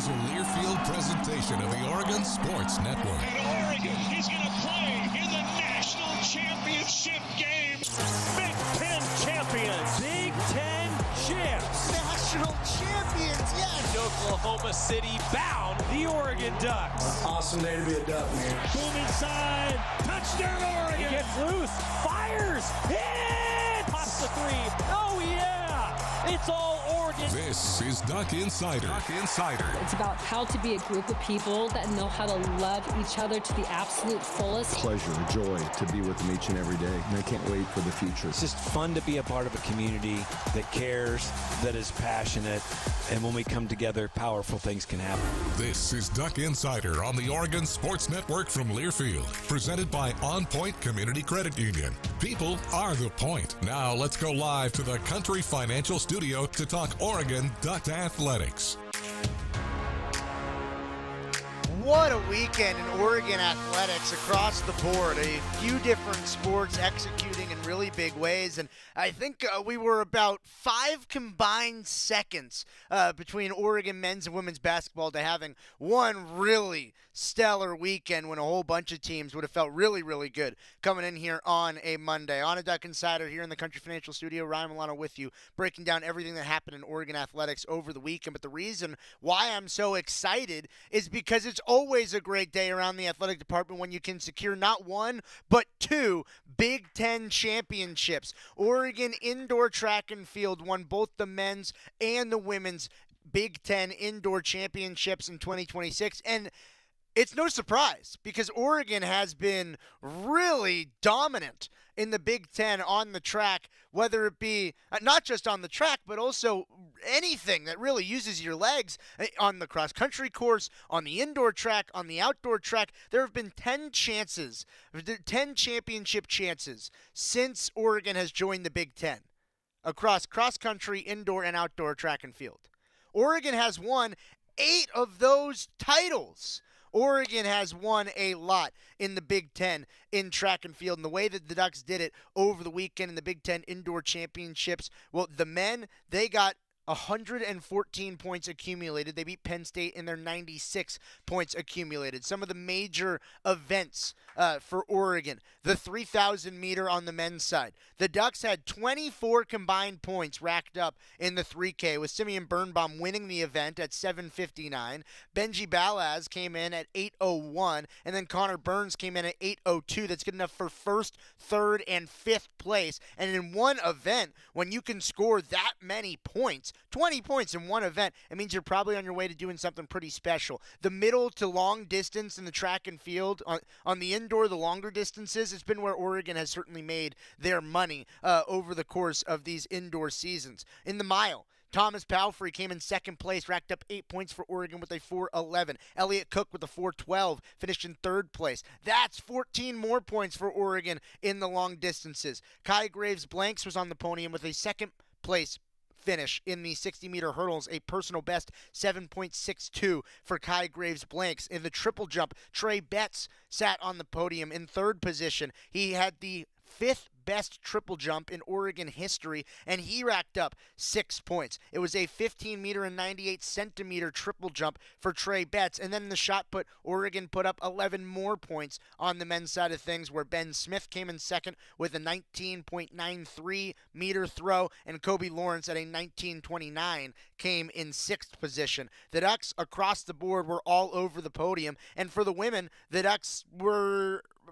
is a Learfield presentation of the Oregon Sports Network. And Oregon is going to play in the national championship game. Big Ten champions. Big Ten champs. National champions, yes. Oklahoma City bound the Oregon Ducks. Awesome day to be a Duck, man. Boom inside. Touchdown Oregon. He gets loose. Fires. Hit. Pops the three. Oh, yeah. It's all Oregon. This is Duck Insider. Duck Insider. It's about how to be a group of people that know how to love each other to the absolute fullest. Pleasure, joy to be with them each and every day. And I can't wait for the future. It's just fun to be a part of a community that cares, that is passionate, and when we come together, powerful things can happen. This is Duck Insider on the Oregon Sports Network from Learfield, presented by OnPoint Community Credit Union. People are the point. Now let's go live to the Country Financial Studio to talk Oregon Duck athletics. What a weekend in Oregon athletics across the board. A few different sports executing in really big ways. And I think we were about 5 combined seconds between Oregon men's and women's basketball to having one really stellar weekend when a whole bunch of teams would have felt really, really good coming in here on a Monday. On a Duck Insider here in the Country Financial Studio, Ryan Milano with you, breaking down everything that happened in Oregon athletics over the weekend. But the reason why I'm so excited is because it's always a great day around the athletic department when you can secure not one, but 2 Big Ten championships. Oregon indoor track and field won both the men's and the women's Big Ten indoor championships in 2026. And it's no surprise because Oregon has been really dominant in the Big Ten on the track, whether it be not just on the track, but also anything that really uses your legs on the cross-country course, on the indoor track, on the outdoor track. There have been 10 championship chances since Oregon has joined the Big Ten across cross-country, indoor, and outdoor track and field. Oregon has won 8 of those titles. Oregon has won a lot in the Big Ten in track and field. And the way that the Ducks did it over the weekend in the Big Ten indoor championships, well, the men, they got 114 points accumulated. They beat Penn State in their 96 points accumulated. Some of the major events for Oregon, the 3,000 meter on the men's side. The Ducks had 24 combined points racked up in the 3K, with Simeon Birnbaum winning the event at 7:59. Benji Balaz came in at 8:01, and then Connor Burns came in at 8:02. That's good enough for first, third, and fifth place. And in one event, when you can score that many points, 20 points in one event, it means you're probably on your way to doing something pretty special. The middle to long distance in the track and field, on the indoor, the longer distances, it's been where Oregon has certainly made their money over the course of these indoor seasons. In the mile, Thomas Palfrey came in second place, racked up 8 points for Oregon with a 4:11. Elliott Cook with a 4:12, finished in third place. That's 14 more points for Oregon in the long distances. Kai Graves Blanks was on the podium with a second place finish in the 60-meter hurdles, a personal best 7.62 for Kai Graves Blanks. In the triple jump, Trey Betts sat on the podium in third position. He had the 5th best triple jump in Oregon history, and he racked up 6 points. It was a 15-meter and 98-centimeter triple jump for Trey Betts. And then in the shot put, Oregon put up 11 more points on the men's side of things, where Ben Smith came in second with a 19.93-meter throw, and Kobe Lawrence at a 19.29 came in sixth position. The Ducks across the board were all over the podium, and for the women, the Ducks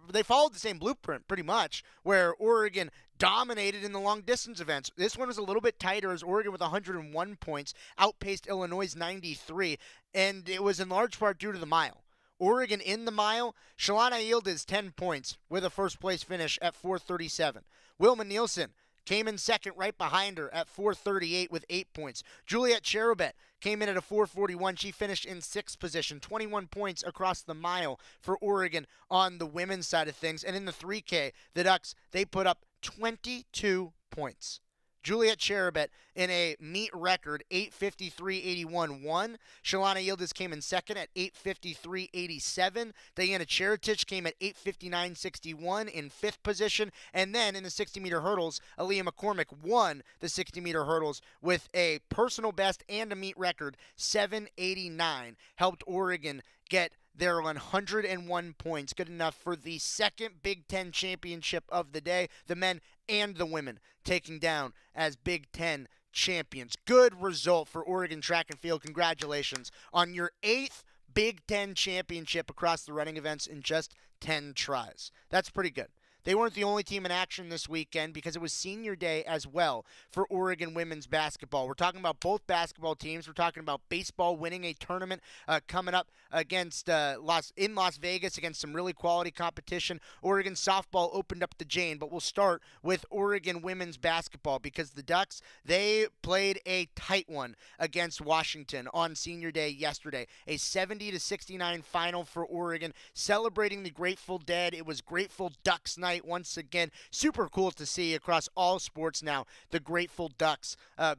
they followed the same blueprint pretty much, where Oregon dominated in the long distance events. This one was a little bit tighter, as Oregon with 101 points outpaced Illinois' 93, and it was in large part due to the mile. Oregon in the mile, Shalana Yildiz 10 points with a first place finish at 4:37. Wilma Nielsen came in second right behind her at 4:38 with 8 points. Juliette Cherubet came in at a 4:41. She finished in sixth position. 21 points across the mile for Oregon on the women's side of things. And in the 3K, the Ducks, they put up 22 points. Juliet Cherubet in a meet record 8:53.81 won. Shalana Yildiz came in second at 8:53.87. Diana Cheritich came at 8:59.61 in fifth position. And then in the 60-meter hurdles, Aaliyah McCormick won the 60-meter hurdles with a personal best and a meet record 7:89. Helped Oregon get their 101 points, good enough for the second Big Ten championship of the day, the men and the women taking down as Big Ten champions. Good result for Oregon track and field. Congratulations on your 8th Big Ten championship across the running events in just 10 tries. That's pretty good. They weren't the only team in action this weekend because it was senior day as well for Oregon women's basketball. We're talking about both basketball teams. We're talking about baseball winning a tournament coming up against Las Vegas against some really quality competition. Oregon softball opened up the Jane, but we'll start with Oregon women's basketball because the Ducks, they played a tight one against Washington on senior day yesterday. A 70-69 final for Oregon, celebrating the Grateful Dead. It was Grateful Ducks night once again. Super cool to see across all sports now the Grateful Ducks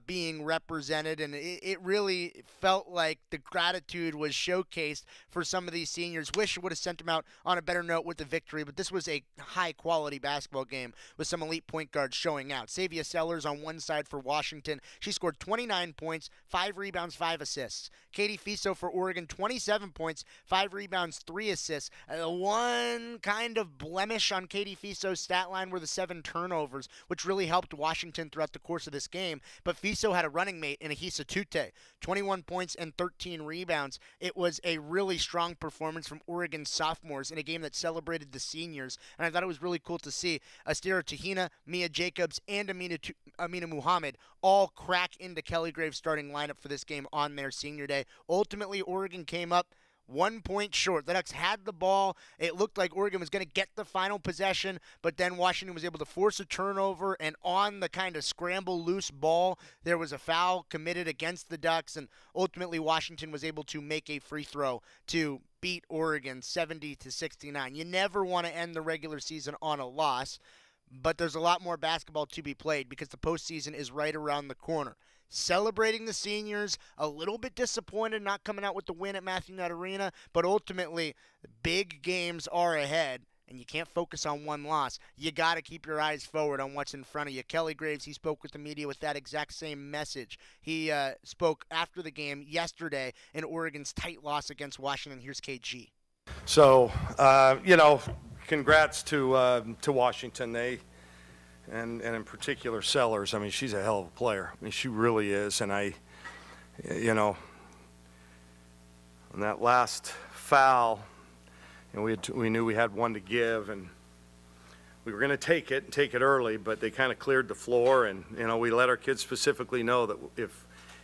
being represented, and it really felt like the gratitude was showcased for some of these seniors. Wish it would have sent them out on a better note with the victory, but this was a high-quality basketball game with some elite point guards showing out. Savia Sellers on one side for Washington. She scored 29 points, 5 rebounds, 5 assists. Katie Fiso for Oregon, 27 points, 5 rebounds, 3 assists. One kind of blemish on Katie Fiso's stat line were the 7 turnovers, which really helped Washington throughout the course of this game. But Fiso had a running mate in Ahisa Tute, 21 points and 13 rebounds. It was a really strong performance from Oregon sophomores in a game that celebrated the seniors, and I thought it was really cool to see Astira Tahina, Mia Jacobs, and Amina Muhammad all crack into Kelly Graves' starting lineup for this game on their senior day. Ultimately, Oregon came up 1 point short. The Ducks had the ball. It looked like Oregon was going to get the final possession, but then Washington was able to force a turnover, and on the kind of scramble loose ball, there was a foul committed against the Ducks, and ultimately Washington was able to make a free throw to beat Oregon 70-69. You never want to end the regular season on a loss, but there's a lot more basketball to be played because the postseason is right around the corner. Celebrating the seniors, a little bit disappointed not coming out with the win at Matthew Knight Arena, but ultimately big games are ahead, and you can't focus on one loss. You got to keep your eyes forward on what's in front of you. Kelly Graves, he spoke with the media with that exact same message. He spoke after the game yesterday in Oregon's tight loss against Washington. Here's KG. So, congrats to Washington. And in particular Sellers. I mean, she's a hell of a player. I mean, she really is. And on that last foul, we knew we had one to give, and we were going to take it early, but they kind of cleared the floor, and we let our kids specifically know that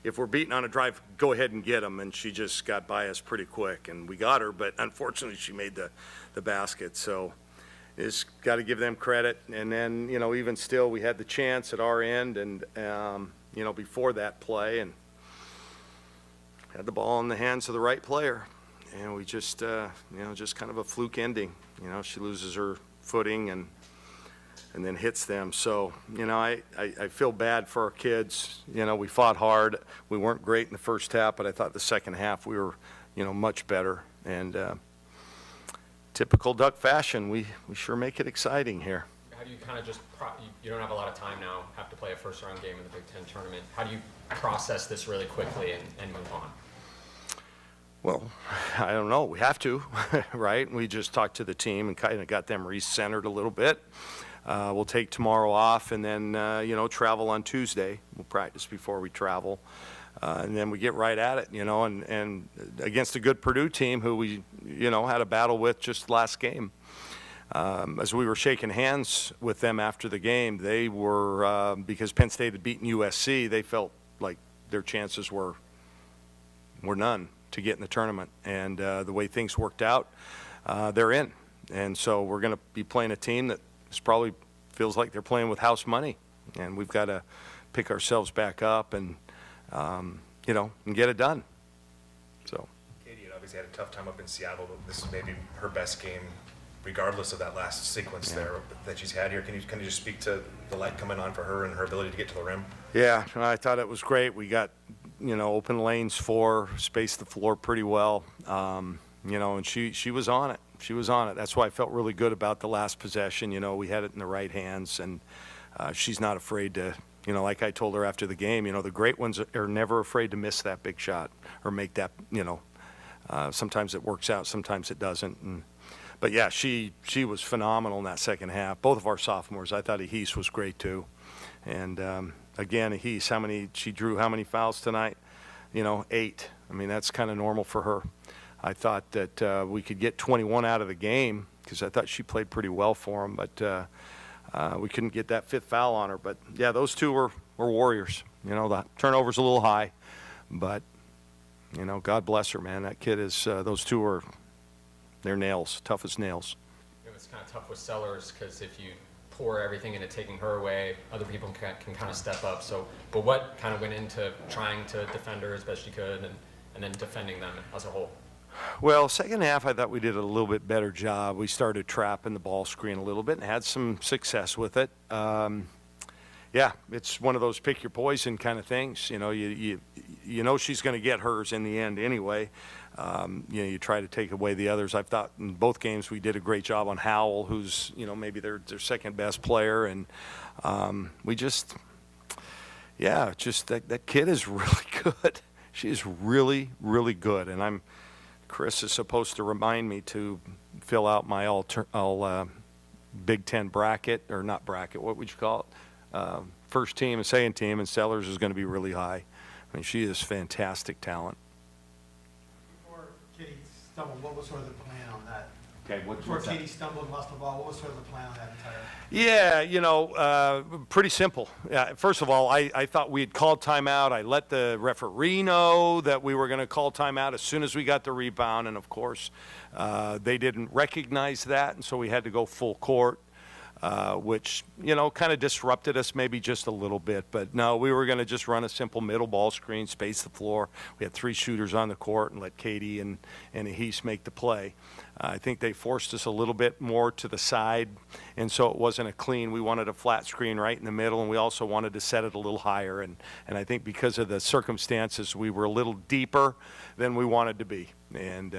if we're beaten on a drive, go ahead and get them. And she just got by us pretty quick, and we got her, but unfortunately she made the basket. So is got to give them credit. And then, even still, we had the chance at our end and, before that play, and had the ball in the hands of the right player. And we just, just kind of a fluke ending. She loses her footing and then hits them. So, I feel bad for our kids. We fought hard. We weren't great in the first half, but I thought the second half we were, much better. And, typical Duck fashion, we sure make it exciting here. How do you kind of just, you don't have a lot of time now, have to play a first-round game in the Big Ten tournament. How do you process this really quickly and move on? Well, I don't know. We have to, right? We just talked to the team and kind of got them re-centered a little bit. We'll take tomorrow off and then, travel on Tuesday. We'll practice before we travel. And then we get right at it, and against a good Purdue team who we, had a battle with just last game. As we were shaking hands with them after the game, they were, because Penn State had beaten USC, they felt like their chances were none to get in the tournament. And the way things worked out, they're in. And so we're going to be playing a team that probably feels like they're playing with house money. And we've got to pick ourselves back up and get it done. So. Katie had obviously had a tough time up in Seattle, but this is maybe her best game regardless of that last sequence there that she's had here. Can you just speak to the light coming on for her and her ability to get to the rim? Yeah, I thought it was great. We got, open lanes for her, spaced the floor pretty well, and she was on it. She was on it. That's why I felt really good about the last possession. We had it in the right hands, and she's not afraid to, like I told her after the game, the great ones are never afraid to miss that big shot or make that, sometimes it works out, sometimes it doesn't. But yeah, she was phenomenal in that second half. Both of our sophomores, I thought Ahis was great too. And again, Ahis, she drew how many fouls tonight? 8. I mean, that's kind of normal for her. I thought that we could get 21 out of the game because I thought she played pretty well for them, but we couldn't get that 5th foul on her. But yeah, those two were warriors. The turnover's a little high, but God bless her, man. That kid is. Those two are. They're nails, tough as nails. It's kind of tough with Sellers because if you pour everything into taking her away, other people can kind of step up. So, but what kind of went into trying to defend her as best you could and then defending them as a whole? Well, second half, I thought we did a little bit better job. We started trapping the ball screen a little bit and had some success with it. Yeah, it's one of those pick your poison kind of things. You know she's going to get hers in the end anyway. You try to take away the others. I thought in both games we did a great job on Howell, who's maybe their second best player, and we just that kid is really good. She is really, really good, and Chris is supposed to remind me to fill out my all Big Ten bracket, or not bracket, what would you call it? First team and second team, and Sellers is going to be really high. I mean, she is fantastic talent. Before Katie stumbled, what was sort of the plan on that? Okay, before Katie stumbled and lost the ball, what was sort of the plan on that entire? Yeah, pretty simple. First of all, I thought we had called timeout. I let the referee know that we were going to call timeout as soon as we got the rebound, and of course, they didn't recognize that, and so we had to go full court. Which, kind of disrupted us maybe just a little bit. But no, we were going to just run a simple middle ball screen, space the floor. We had 3 shooters on the court and let Katie and Ahis make the play. I think they forced us a little bit more to the side, and so it wasn't a clean. We wanted a flat screen right in the middle, and we also wanted to set it a little higher. And I think because of the circumstances, we were a little deeper than we wanted to be. And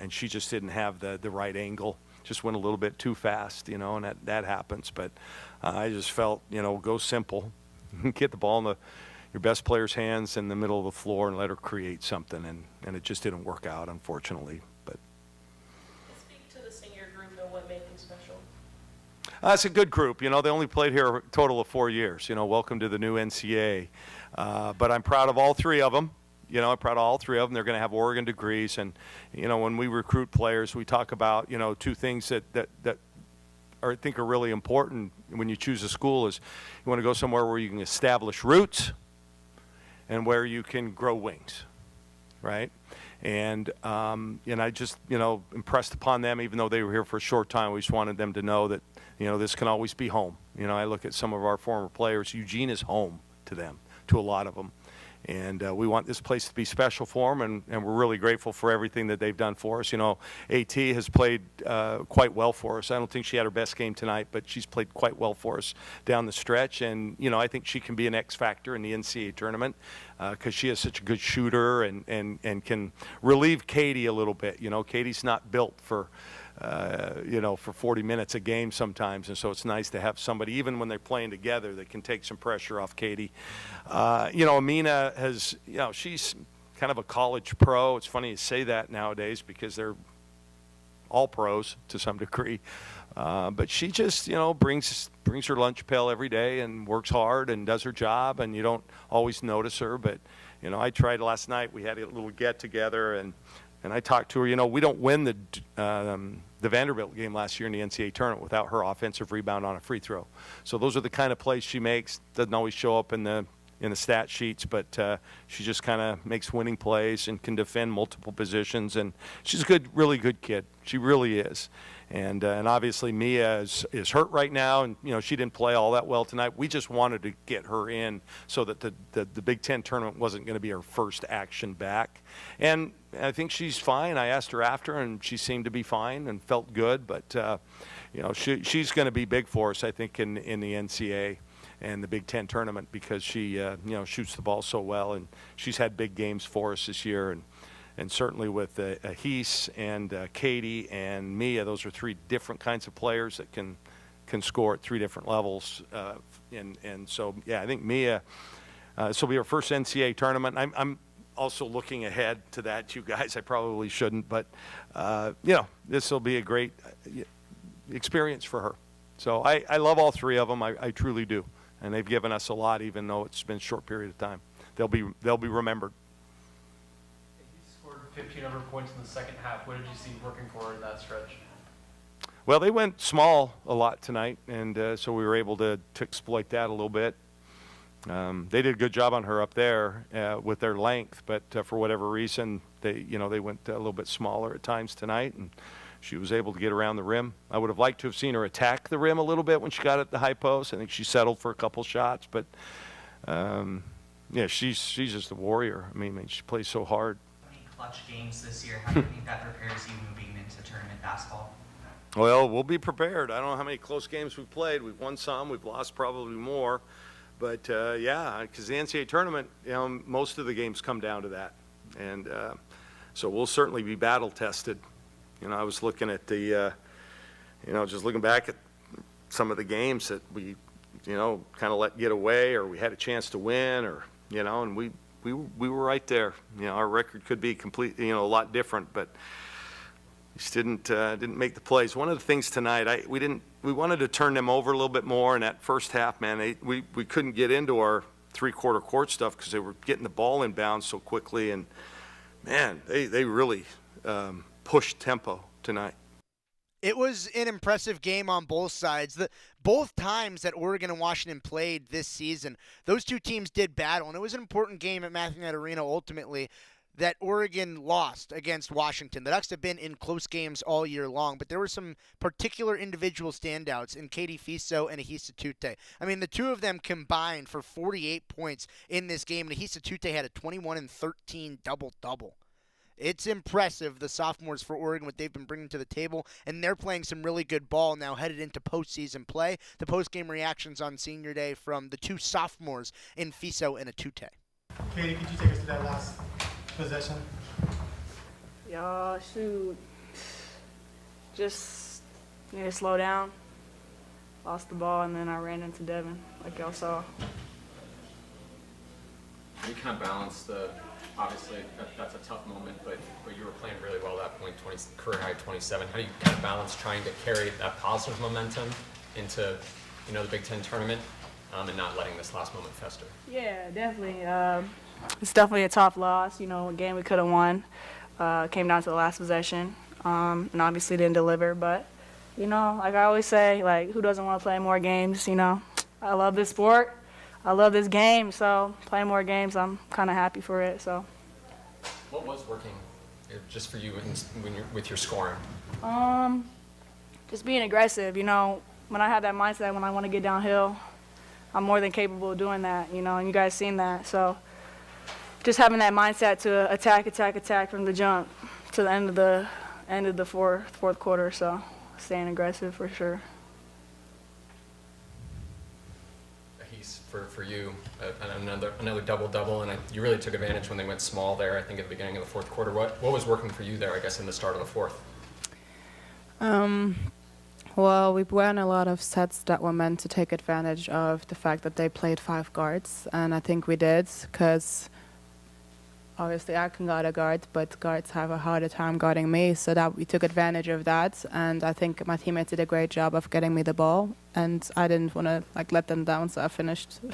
she just didn't have the right angle. Just went a little bit too fast, and that happens. But I just felt, go simple. Get the ball in your best player's hands in the middle of the floor and let her create something. And it just didn't work out, unfortunately. But speak to the senior group and what made them special. It's a good group. They only played here a total of 4 years. Welcome to the new NCAA. But I'm proud of all 3 of them. I'm proud of all 3 of them. They're going to have Oregon degrees. And, when we recruit players, we talk about, 2 things that I think are really important when you choose a school is you want to go somewhere where you can establish roots and where you can grow wings, right? And I just, impressed upon them, even though they were here for a short time, we just wanted them to know that, this can always be home. I look at some of our former players. Eugene is home to them, to a lot of them. And we want this place to be special for them, and we're really grateful for everything that they've done for us. AT has played quite well for us. I don't think she had her best game tonight, but she's played quite well for us down the stretch. And, I think she can be an X factor in the NCAA tournament because she is such a good shooter and can relieve Katie a little bit. Katie's not built for 40 minutes a game sometimes, and so it's nice to have somebody, even when they're playing together, that can take some pressure off Katie. Amina has, she's kind of a college pro. It's funny to say that nowadays because they're all pros to some degree. But she just, brings her lunch pail every day and works hard and does her job, and you don't always notice her. But, I tried last night. We had a little get-together, and I talked to her. We don't win the Vanderbilt game last year in the NCAA tournament without her offensive rebound on a free throw. So those are the kind of plays she makes. Doesn't always show up in the in the stat sheets, but she just kind of makes winning plays and can defend multiple positions. And she's a good, really good kid. She really is. And obviously Mia is hurt right now, and she didn't play all that well tonight. We just wanted to get her in so that the Big Ten tournament wasn't going to be her first action back. And I think she's fine. I asked her after, and she seemed to be fine and felt good. But she's going to be big for us, I think, in the NCAA and the Big Ten tournament, because she shoots the ball so well, and she's had big games for us this year. And certainly with Heese and Katie and Mia, those are three different kinds of players that can score at three different levels. And so, yeah, I think Mia, this will be her first NCAA tournament. I'm also looking ahead to that, you guys. I probably shouldn't, but, this will be a great experience for her. So I love all three of them. I truly do. And they've given us a lot, even though it's been a short period of time. They'll be remembered. 15 over points in the second half. What did you see working for her in that stretch? Well, they went small a lot tonight, and so we were able to exploit that a little bit. They did a good job on her up there with their length, but for whatever reason, they went a little bit smaller at times tonight, and she was able to get around the rim. I would have liked to have seen her attack the rim a little bit when she got at the high post. I think she settled for a couple shots, but she's just a warrior. I mean, she plays so hard. Clutch games this year. How do you think that prepares you moving into tournament basketball? Well, we'll be prepared. I don't know how many close games we've played. We've won some. We've lost probably more. But, because the NCAA tournament, most of the games come down to that. And so we'll certainly be battle tested. I was looking at just looking back at some of the games that we, kind of let get away, or we had a chance to win, or, and we were right there. Our record could be completely, a lot different, but we just didn't make the plays. One of the things tonight, we wanted to turn them over a little bit more in that first half, man. We couldn't get into our three-quarter court stuff because they were getting the ball inbounds so quickly, and man, they really pushed tempo tonight. It was an impressive game on both sides. Both times that Oregon and Washington played this season, those two teams did battle, and it was an important game at Mathnet Arena ultimately that Oregon lost against Washington. The Ducks have been in close games all year long, but there were some particular individual standouts in Katie Fiso and Ahisa Tute. I mean, the two of them combined for 48 points in this game, and Ahisa Tute had a 21-13 double-double. It's impressive, the sophomores for Oregon, what they've been bringing to the table, and they're playing some really good ball now headed into postseason play. The postgame reactions on senior day from the two sophomores in Fiso and Atute. Katie, could you take us to that last possession? Y'all, shoot. Just need to slow down. Lost the ball, and then I ran into Devin, like y'all saw. You kind of balance obviously that's a tough moment, but you were playing really well at that point, career high 27. How do you kind of balance trying to carry that positive momentum into the Big Ten tournament and not letting this last moment fester? Yeah, definitely. It's definitely a tough loss. A game we could have won. Came down to the last possession, and obviously didn't deliver. But like I always say, like, who doesn't want to play more games? I love this sport. I love this game, so playing more games, I'm kind of happy for it. So, what was working just for you with your scoring? Just being aggressive. When I have that mindset, when I want to get downhill, I'm more than capable of doing that. And you guys seen that. So, just having that mindset to attack from the jump to the end of the fourth quarter. So, staying aggressive for sure. For you, another double-double, and you really took advantage when they went small there, I think, at the beginning of the fourth quarter. What was working for you there, I guess, in the start of the fourth? Well, we won a lot of sets that were meant to take advantage of the fact that they played 5 guards, and I think we did, because obviously I can guard a guard, but guards have a harder time guarding me, so that we took advantage of that, and I think my teammates did a great job of getting me the ball, and I didn't want to let them down, so I finished. I'm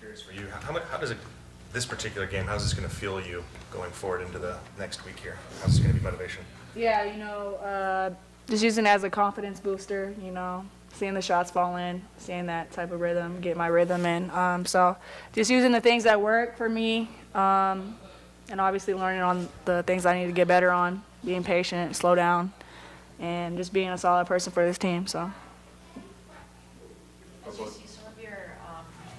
curious for you, how does this particular game, how's this going to feel you going forward into the next week here? How's this going to be motivation? Yeah, just using it as a confidence booster, seeing the shots fall in, seeing that type of rhythm, get my rhythm in. So just using the things that work for me, and obviously learning on the things I need to get better on, being patient, slow down, and just being a solid person for this team. So. As you see some of your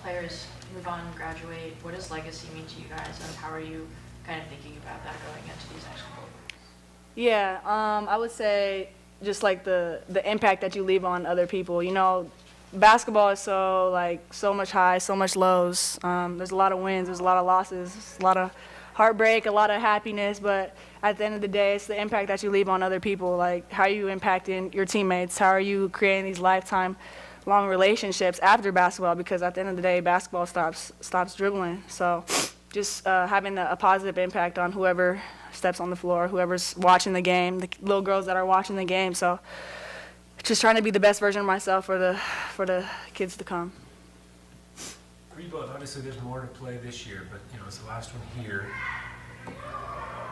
players move on and graduate, what does legacy mean to you guys, and how are you kind of thinking about that going into these next couple of years? Yeah, I would say just like the impact that you leave on other people. You know, basketball is so much highs, so much lows. There's a lot of wins, there's a lot of losses, a lot of heartbreak, a lot of happiness, but at the end of the day, it's the impact that you leave on other people. Like, how are you impacting your teammates? How are you creating these lifetime-long relationships after basketball? Because at the end of the day, basketball stops dribbling. So just having a positive impact on whoever steps on the floor, whoever's watching the game, the little girls that are watching the game. So just trying to be the best version of myself for the kids to come. For you both, obviously there's more to play this year, but you know it's the last one here.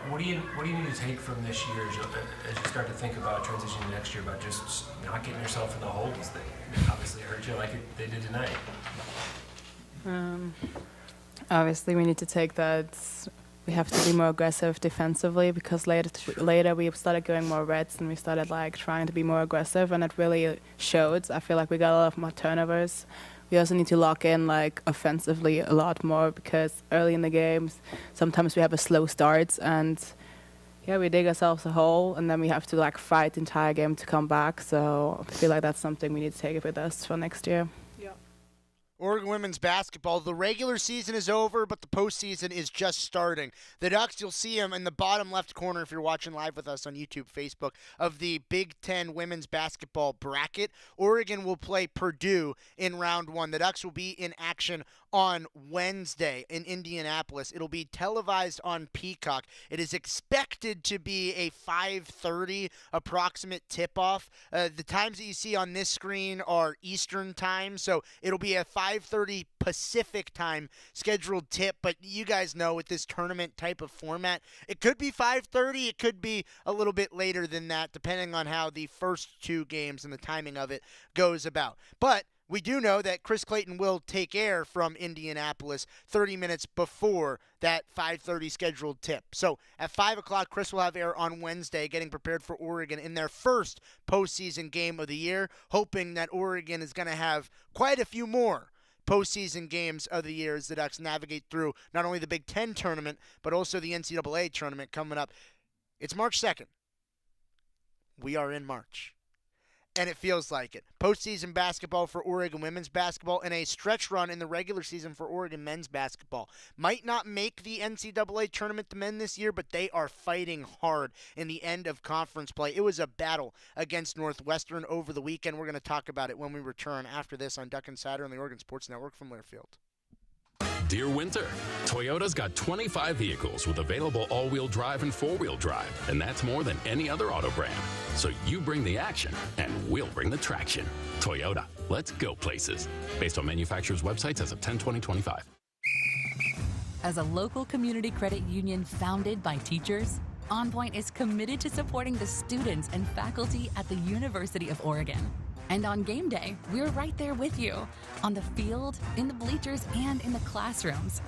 What do you need to take from this year as you start to think about transitioning next year, about just not getting yourself in the holes that obviously hurt you like they did tonight? Obviously, we need to take that. We have to be more aggressive defensively, because later we started going more reds and we started trying to be more aggressive, and it really showed. I feel like we got a lot of more turnovers. We also need to lock in offensively a lot more, because early in the games sometimes we have a slow start and we dig ourselves a hole, and then we have to fight the entire game to come back. So I feel like that's something we need to take with us for next year. Oregon women's basketball, the regular season is over, but the postseason is just starting. The Ducks, you'll see them in the bottom left corner if you're watching live with us on YouTube, Facebook, of the Big Ten women's basketball bracket. Oregon will play Purdue in round one. The Ducks will be in action on Wednesday in Indianapolis. It'll be televised on Peacock. It is expected to be a 5:30 approximate tip-off. The times that you see on this screen are Eastern time, so it'll be a 5:30 Pacific time scheduled tip, but you guys know with this tournament type of format, it could be 5:30, it could be a little bit later than that, depending on how the first two games and the timing of it goes about. But we do know that Chris Clayton will take air from Indianapolis 30 minutes before that 5:30 scheduled tip. So at 5 o'clock, Chris will have air on Wednesday, getting prepared for Oregon in their first postseason game of the year, hoping that Oregon is going to have quite a few more postseason games of the year as the Ducks navigate through not only the Big Ten tournament, but also the NCAA tournament coming up. It's March 2nd. We are in March. And it feels like it. Postseason basketball for Oregon women's basketball and a stretch run in the regular season for Oregon men's basketball. Might not make the NCAA tournament, the men this year, but they are fighting hard in the end of conference play. It was a battle against Northwestern over the weekend. We're going to talk about it when we return after this on Duck Insider on the Oregon Sports Network from Learfield. Dear Winter, Toyota's got 25 vehicles with available all-wheel drive and four-wheel drive, and that's more than any other auto brand. So you bring the action, and we'll bring the traction. Toyota, let's go places. Based on manufacturer's websites as of 10/20/25. As a local community credit union founded by teachers, OnPoint is committed to supporting the students and faculty at the University of Oregon. And on game day, we're right there with you, on the field, in the bleachers, and in the classrooms.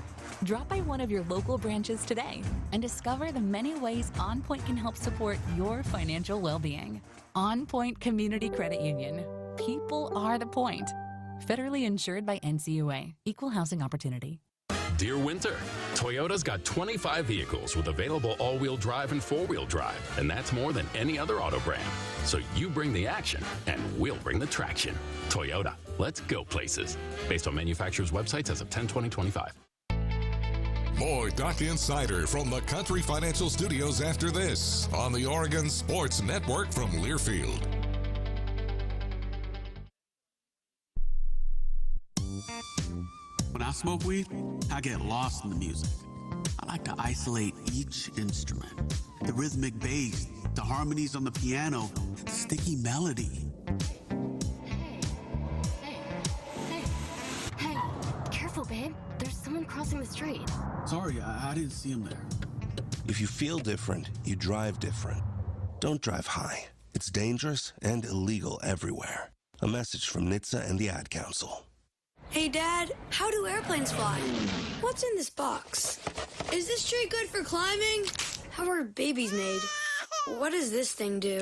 Drop by one of your local branches today and discover the many ways OnPoint can help support your financial well-being. OnPoint Community Credit Union. People are the point. Federally insured by NCUA. Equal housing opportunity. Dear Winter, Toyota's got 25 vehicles with available all-wheel drive and four-wheel drive, and that's more than any other auto brand. So you bring the action, and we'll bring the traction. Toyota, let's go places. Based on manufacturer's websites as of 10/20/25. More Duck Insider from the Country Financial Studios after this on the Oregon Sports Network from Learfield. When I smoke weed, I get lost in the music. I like to isolate each instrument. The rhythmic bass, the harmonies on the piano, the sticky melody. Hey, careful, babe. There's someone crossing the street. Sorry, I didn't see him there. If you feel different, you drive different. Don't drive high. It's dangerous and illegal everywhere. A message from NHTSA and the Ad Council. Hey, Dad, how do airplanes fly? What's in this box? Is this tree good for climbing? How are babies made? What does this thing do?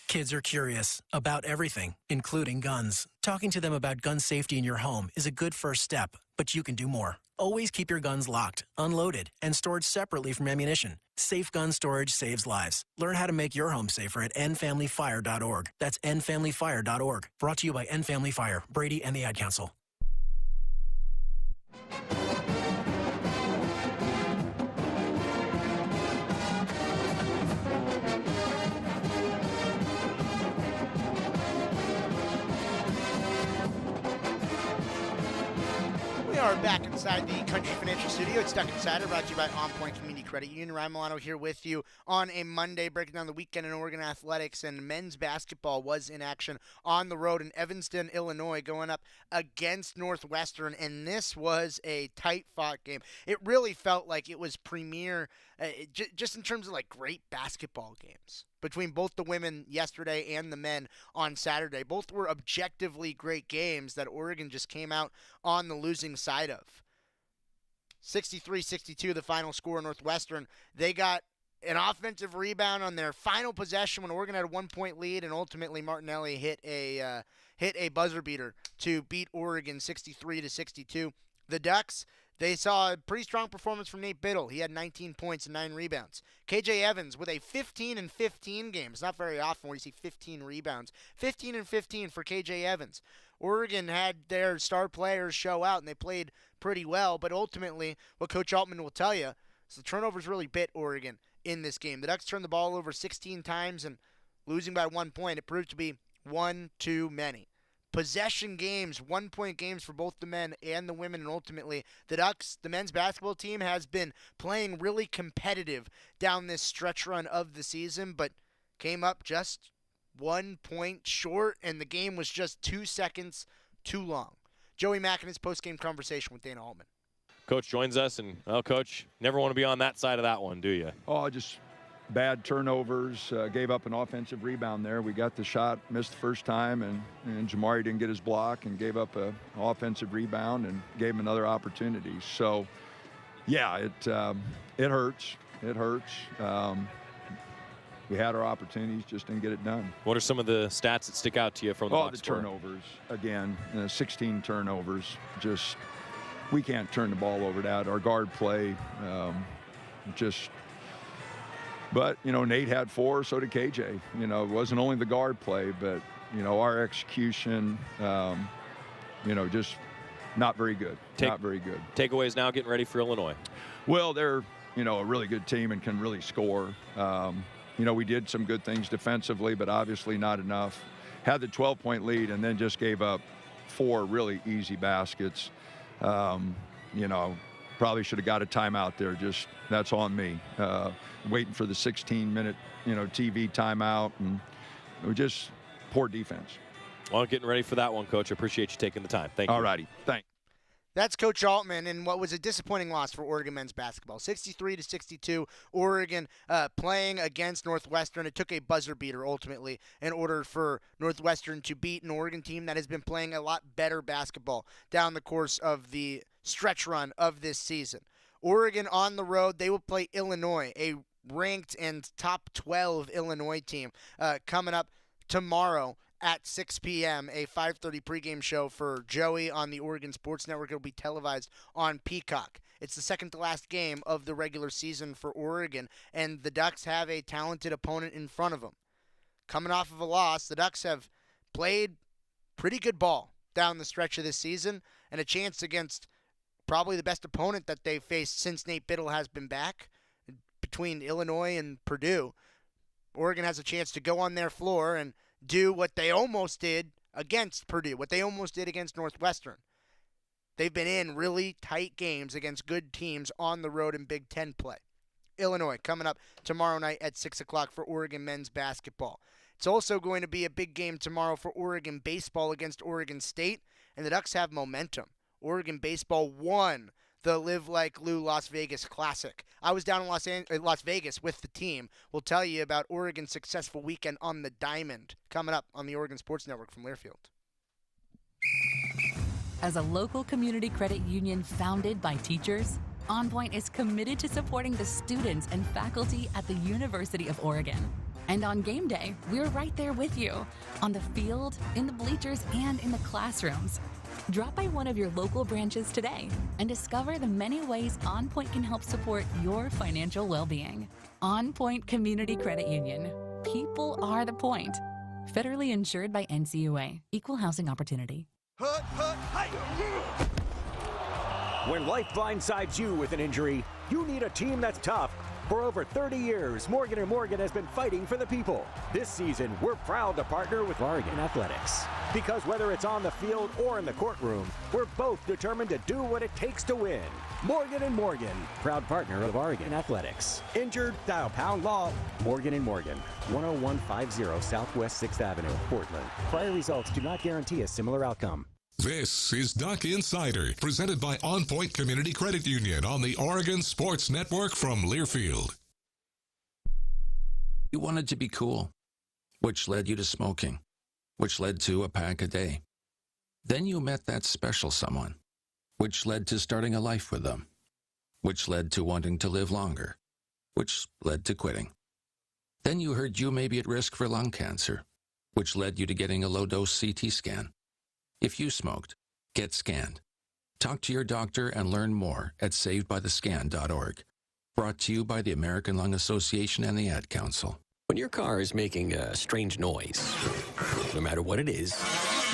Kids are curious about everything, including guns. Talking to them about gun safety in your home is a good first step, but you can do more. Always keep your guns locked, unloaded, and stored separately from ammunition. Safe gun storage saves lives. Learn how to make your home safer at endfamilyfire.org. That's endfamilyfire.org. Brought to you by End Family Fire, Brady, and the Ad Council. We are back inside the Country Financial Studio. It's Stuck Insider, brought to you by OnPoint Community Credit Union. Ryan Milano here with you on a Monday, breaking down the weekend in Oregon athletics. And men's basketball was in action on the road in Evanston, Illinois, going up against Northwestern. And this was a tight-fought game. It really felt like it was premier, just in terms of like great basketball games between both the women yesterday and the men on Saturday. Both were objectively great games that Oregon just came out on the losing side of. 63-62, the final score. Northwestern, they got an offensive rebound on their final possession when Oregon had a 1-point lead, and ultimately Martinelli hit a buzzer beater to beat Oregon 63-62. The Ducks, they saw a pretty strong performance from Nate Biddle. He had 19 points and 9 rebounds. KJ Evans with a 15-15 game. It's not very often where you see 15 rebounds. 15-15 for KJ Evans. Oregon had their star players show out, and they played pretty well. But ultimately, what Coach Altman will tell you is the turnovers really bit Oregon in this game. The Ducks turned the ball over 16 times, and losing by 1 point, it proved to be one too many. Possession games, 1-point games for both the men and the women, and ultimately the Ducks, the men's basketball team, has been playing really competitive down this stretch run of the season, but came up just 1 point short, and the game was just 2 seconds too long. Joey Mack in his post-game conversation with Dana Altman. Coach joins us, and, well, Coach, never want to be on that side of that one, do you? Oh, just bad turnovers, gave up an offensive rebound there. We got the shot, missed the first time, and Jamari didn't get his block and gave up an offensive rebound and gave him another opportunity. So, yeah, it hurts. It hurts. We had our opportunities, just didn't get it done. What are some of the stats that stick out to you from the box score? Turnovers. Again, 16 turnovers. Just, we can't turn the ball over that. Our guard play, but, Nate had 4, so did KJ. It wasn't only the guard play, but, our execution, just not very good. Not very good. Takeaways now getting ready for Illinois. Well, they're, a really good team and can really score. We did some good things defensively, but obviously not enough. Had the 12-point lead and then just gave up 4 really easy baskets. Probably should have got a timeout there. Just, that's on me. Waiting for the 16-minute, TV timeout, and it was just poor defense. Well, getting ready for that one, Coach. I appreciate you taking the time. Thank you. All righty. Thanks. That's Coach Altman in what was a disappointing loss for Oregon men's basketball. 63-62, Oregon playing against Northwestern. It took a buzzer beater ultimately in order for Northwestern to beat an Oregon team that has been playing a lot better basketball down the course of the stretch run of this season. Oregon on the road, they will play Illinois, a ranked and top 12 Illinois team, coming up tomorrow at 6 p.m., a 5:30 pregame show for Joey on the Oregon Sports Network. It'll be televised on Peacock. It's the second to last game of the regular season for Oregon, and the Ducks have a talented opponent in front of them. Coming off of a loss, the Ducks have played pretty good ball down the stretch of this season, and a chance against probably the best opponent that they've faced since Nate Biddle has been back, between Illinois and Purdue. Oregon has a chance to go on their floor and do what they almost did against Purdue, what they almost did against Northwestern. They've been in really tight games against good teams on the road in Big Ten play. Illinois coming up tomorrow night at 6 o'clock for Oregon men's basketball. It's also going to be a big game tomorrow for Oregon baseball against Oregon State, and the Ducks have momentum. Oregon baseball won the Live Like Lou Las Vegas Classic. I was down in Las Vegas with the team. We'll tell you about Oregon's successful weekend on the Diamond coming up on the Oregon Sports Network from Learfield. As a local community credit union founded by teachers, OnPoint is committed to supporting the students and faculty at the University of Oregon. And on game day, we're right there with you, on the field, in the bleachers, and in the classrooms. Drop by one of your local branches today and discover the many ways OnPoint can help support your financial well-being. OnPoint Community Credit Union. People are the point. Federally insured by NCUA. Equal housing opportunity. When life blindsides you with an injury, you need a team that's tough. For over 30 years, Morgan & Morgan has been fighting for the people. This season, we're proud to partner with Oregon Athletics. Because whether it's on the field or in the courtroom, we're both determined to do what it takes to win. Morgan & Morgan, proud partner of Oregon Athletics. Injured? Dial pound law. Morgan & Morgan, 10150 Southwest 6th Avenue, Portland. Prior results do not guarantee a similar outcome. This is Duck Insider, presented by OnPoint Community Credit Union on the Oregon Sports Network from Learfield. You wanted to be cool, which led you to smoking, which led to a pack a day. Then you met that special someone, which led to starting a life with them, which led to wanting to live longer, which led to quitting. Then you heard you may be at risk for lung cancer, which led you to getting a low-dose CT scan. If you smoked, get scanned. Talk to your doctor and learn more at savedbythescan.org. Brought to you by the American Lung Association and the Ad Council. When your car is making a strange noise, no matter what it is,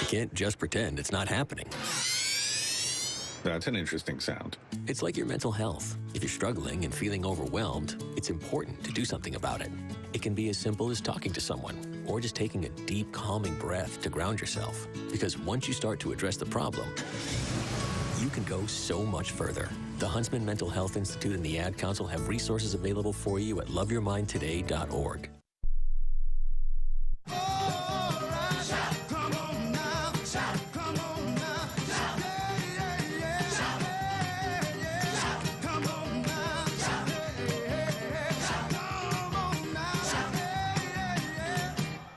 you can't just pretend it's not happening. That's an interesting sound. It's like your mental health. If you're struggling and feeling overwhelmed, it's important to do something about it. It can be as simple as talking to someone or just taking a deep, calming breath to ground yourself. Because once you start to address the problem, you can go so much further. The Huntsman Mental Health Institute and the Ad Council have resources available for you at loveyourmindtoday.org.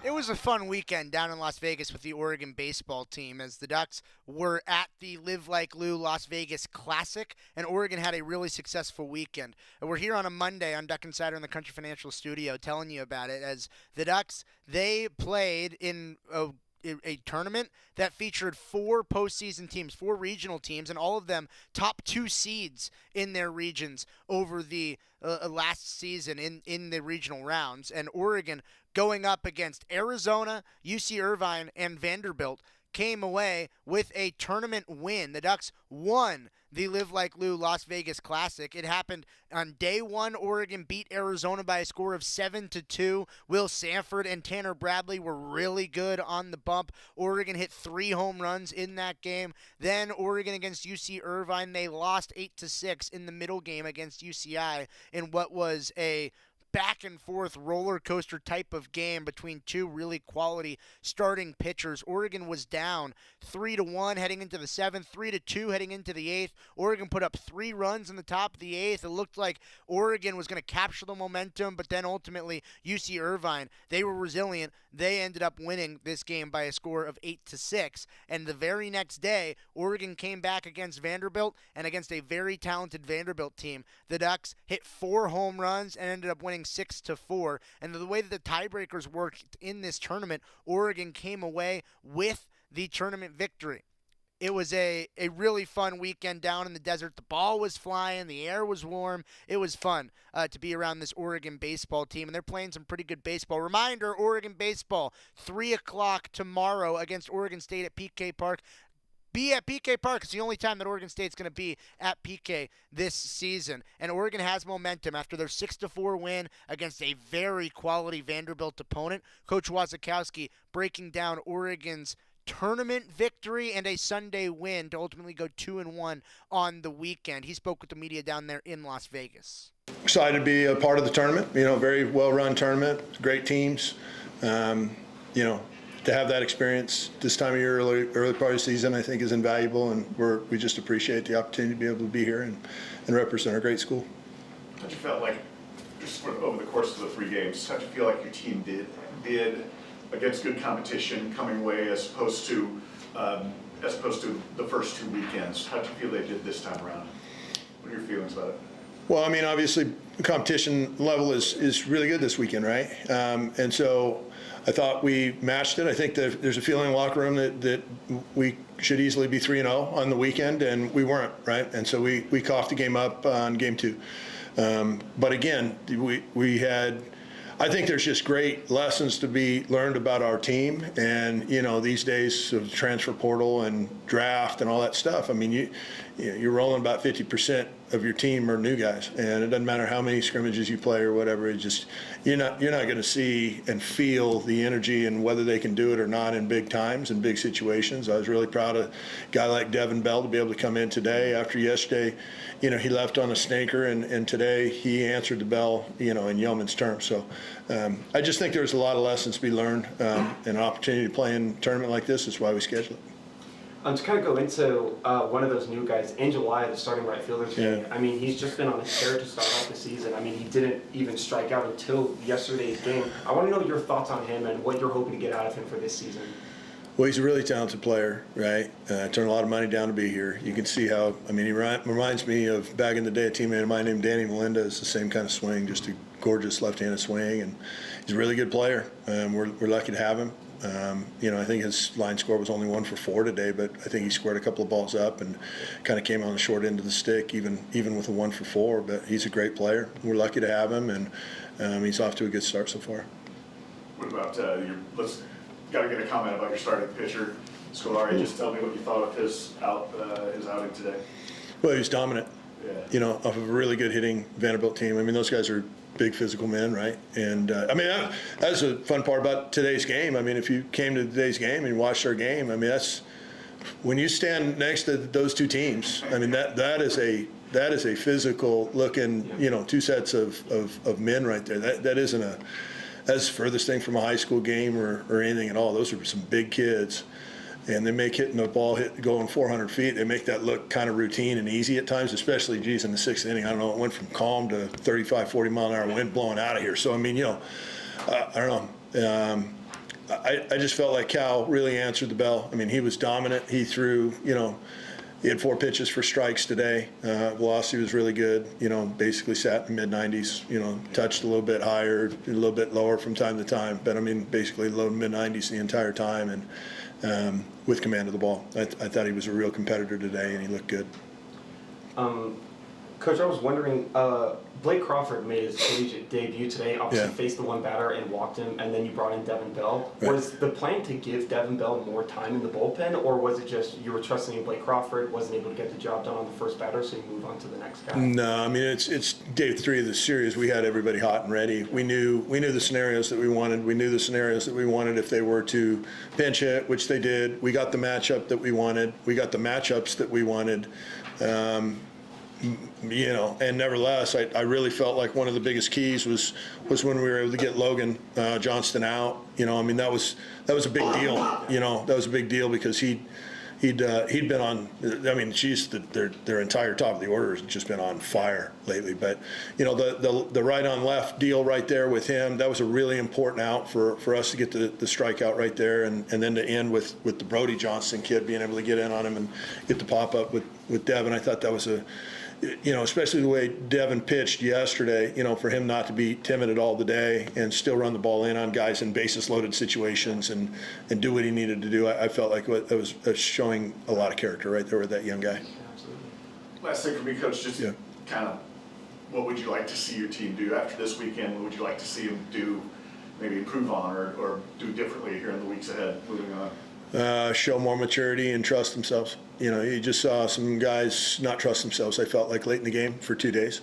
It was a fun weekend down in Las Vegas with the Oregon baseball team as the Ducks were at the Live Like Lou Las Vegas Classic, and Oregon had a really successful weekend. And we're here on a Monday on Duck Insider in the Country Financial Studio telling you about it as the Ducks, they played in a tournament that featured 4 postseason teams, 4 regional teams, and all of them top 2 seeds in their regions over the last season in the regional rounds. And Oregon, going up against Arizona, UC Irvine, and Vanderbilt, came away with a tournament win. The Ducks won the Live Like Lou Las Vegas Classic. It happened on day 1. Oregon beat Arizona by a score of 7-2. Will Sanford and Tanner Bradley were really good on the bump. Oregon hit 3 home runs in that game. Then Oregon against UC Irvine, they lost 8-6 in the middle game against UCI in what was a back and forth roller coaster type of game between 2 really quality starting pitchers. Oregon was down 3-1 heading into the 7th, 3-2 heading into the 8th. Oregon put up 3 runs in the top of the 8th. It looked like Oregon was going to capture the momentum, but then ultimately UC Irvine, they were resilient. They ended up winning this game by a score of 8-6. And the very next day, Oregon came back against Vanderbilt, and against a very talented Vanderbilt team, the Ducks hit 4 home runs and ended up winning 6-4. And the way that the tiebreakers worked in this tournament, Oregon came away with the tournament victory. It was a really fun weekend down in the desert. The ball was flying. The air was warm. It was fun to be around this Oregon baseball team, and they're playing some pretty good baseball. Reminder, Oregon baseball, 3 o'clock tomorrow against Oregon State at PK Park. Be at PK Park. It's the only time that Oregon State's going to be at PK this season. And Oregon has momentum after their 6-4 win against a very quality Vanderbilt opponent. Coach Wazakowski breaking down Oregon's tournament victory and a Sunday win to ultimately go 2-1 on the weekend. He spoke with the media down there in Las Vegas. Excited to be a part of the tournament. Very well-run tournament, great teams. to have that experience this time of year, early part of the season, I think is invaluable, and we just appreciate the opportunity to be able to be here and represent our great school. How'd you feel like, just over the course of the 3 games, how'd you feel like your team did against good competition coming away as opposed to the first 2 weekends? How'd you feel they did this time around? What are your feelings about it? Well, I mean, obviously, the competition level is really good this weekend, right? And so I thought we matched it. I think that there's a feeling in the locker room that we should easily be 3-0 on the weekend, and we weren't, right? And so we coughed the game up on game 2. But again, we had, I think there's just great lessons to be learned about our team, and these days of transfer portal and draft and all that stuff. I mean, you're rolling about 50% of your team are new guys, and it doesn't matter how many scrimmages you play or whatever. It just you're not going to see and feel the energy and whether they can do it or not in big times and big situations. I was really proud of a guy like Devin Bell to be able to come in today after yesterday. He left on a stinker, and today he answered the bell, in yeoman's terms. So I just think there's a lot of lessons to be learned, and an opportunity to play in a tournament like this is why we schedule it. To kind of go into one of those new guys, Angel Wyatt, the starting right fielder today. Yeah. I mean, he's just been on a tear to start off the season. I mean, he didn't even strike out until yesterday's game. I want to know your thoughts on him and what you're hoping to get out of him for this season. Well, he's a really talented player, right? Turned a lot of money down to be here. You can see how, I mean, he reminds me of back in the day, a teammate of mine named Danny Melinda. It's the same kind of swing, just a gorgeous left-handed swing, and he's a really good player. We're lucky to have him. I think his line score was only 1 for 4 today, but I think he squared a couple of balls up and kind of came on the short end of the stick, even with a 1 for 4. But he's a great player. We're lucky to have him, and he's off to a good start so far. What about got to get a comment about your starting pitcher, Scolari. Just tell me what you thought of his outing today. Well, he was dominant. Yeah. Off of a really good hitting Vanderbilt team. I mean, those guys are big physical men, right? And that's the fun part about today's game. I mean, if you came to today's game and watched our game, I mean, that's when you stand next to those two teams. I mean, that is a physical looking, 2 sets of men right there. That's the furthest thing from a high school game or anything at all. Those are some big kids. And they make hitting the ball going 400 feet, they make that look kind of routine and easy at times, especially, in the 6th inning. I don't know, it went from calm to 35, 40 mile an hour wind blowing out of here. So, I mean, I don't know. I just felt like Cal really answered the bell. I mean, he was dominant. He threw, he had 4 pitches for strikes today. Velocity was really good, basically sat in the mid-90s, touched a little bit higher, a little bit lower from time to time. But, I mean, basically low to mid-90s the entire time. And with command of the ball. I thought he was a real competitor today, and he looked good. Coach, I was wondering, Blake Crawford made his collegiate debut today, obviously faced the one batter and walked him, and then you brought in Devin Bell. Right. Was the plan to give Devin Bell more time in the bullpen, or was it just you were trusting in Blake Crawford, wasn't able to get the job done on the first batter, so you move on to the next guy? No, I mean, it's day 3 of the series. We had everybody hot and ready. We knew the scenarios that we wanted. We knew the scenarios that we wanted if they were to pinch hit, which they did. We got the matchup that we wanted. We got the matchups that we wanted. And nevertheless, I really felt like one of the biggest keys was when we were able to get Logan Johnston out. I mean, that was a big deal. That was a big deal because he'd been on. I mean, their entire top of the order has just been on fire lately. But the right on left deal right there with him, that was a really important out for us to get the strikeout right there, and then to end with the Brody Johnston kid being able to get in on him and get the pop up with Devin. I thought that was especially the way Devin pitched yesterday, for him not to be timid at all today and still run the ball in on guys in bases loaded situations and do what he needed to do. I felt like that was showing a lot of character right there with that young guy. Absolutely. Last thing for me, Coach, just kind of what would you like to see your team do after this weekend? What would you like to see them do, maybe improve on or do differently here in the weeks ahead, moving on? Show more maturity and trust themselves. You just saw some guys not trust themselves, I felt like, late in the game for 2 days.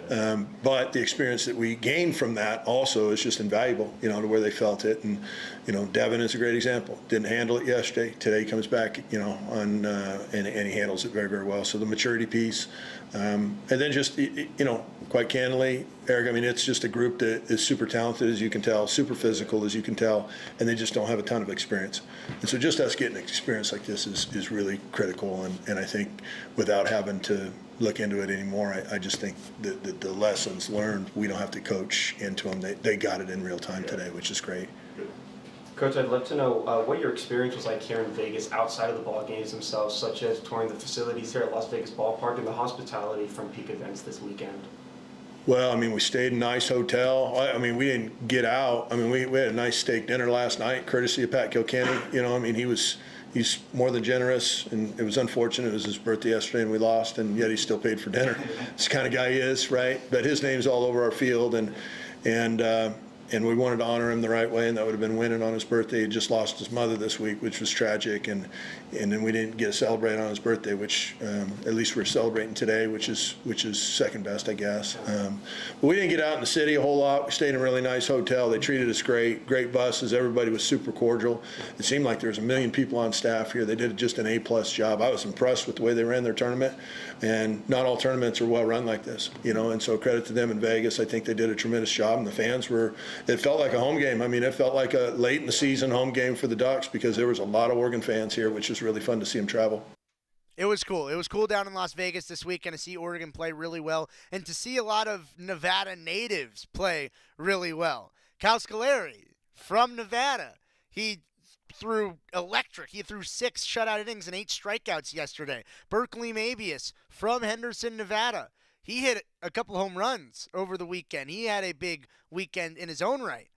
Yeah. But the experience that we gained from that also is just invaluable, to where they felt it. And, Devin is a great example. Didn't handle it yesterday. Today he comes back, and he handles it very, very well. So the maturity piece. And then just, quite candidly, Eric, I mean, it's just a group that is super talented, as you can tell, super physical, as you can tell, and they just don't have a ton of experience. And so just us getting experience like this is really critical, and I think without having to look into it anymore, I just think that the lessons learned, we don't have to coach into them. They got it in real time today, which is great. Coach, I'd love to know what your experience was like here in Vegas outside of the ball games themselves, such as touring the facilities here at Las Vegas Ballpark and the hospitality from Peak Events this weekend. Well, I mean, we stayed in a nice hotel. I mean, we didn't get out. I mean, we had a nice steak dinner last night, courtesy of Pat Kilkenny. You know, I mean, he's more than generous, and it was unfortunate. It was his birthday yesterday, and we lost, and yet he still paid for dinner. It's the kind of guy he is, right? But his name's all over our field, and we wanted to honor him the right way, and that would have been winning on his birthday. He just lost his mother this week, which was tragic, and then we didn't get to celebrate on his birthday, which at least we're celebrating today, which is second best, I guess. But we didn't get out in the city a whole lot. We stayed in a really nice hotel. They treated us great buses. Everybody was super cordial. It seemed like there was 1 million people on staff here. They did just an A+ job. I was impressed with the way they ran their tournament, and not all tournaments are well run like this, you know. And so credit to them in Vegas. I think they did a tremendous job, and the fans were. It felt like a home game. I mean, it felt like a late in the season home game for the Ducks because there was a lot of Oregon fans here, which was really fun to see them travel. It was cool. It was cool down in Las Vegas this weekend to see Oregon play really well and to see a lot of Nevada natives play really well. Cal Scolari from Nevada, he threw electric. He threw 6 shutout innings and 8 strikeouts yesterday. Berkeley Mabius from Henderson, Nevada. He hit a couple home runs over the weekend. He had a big weekend in his own right.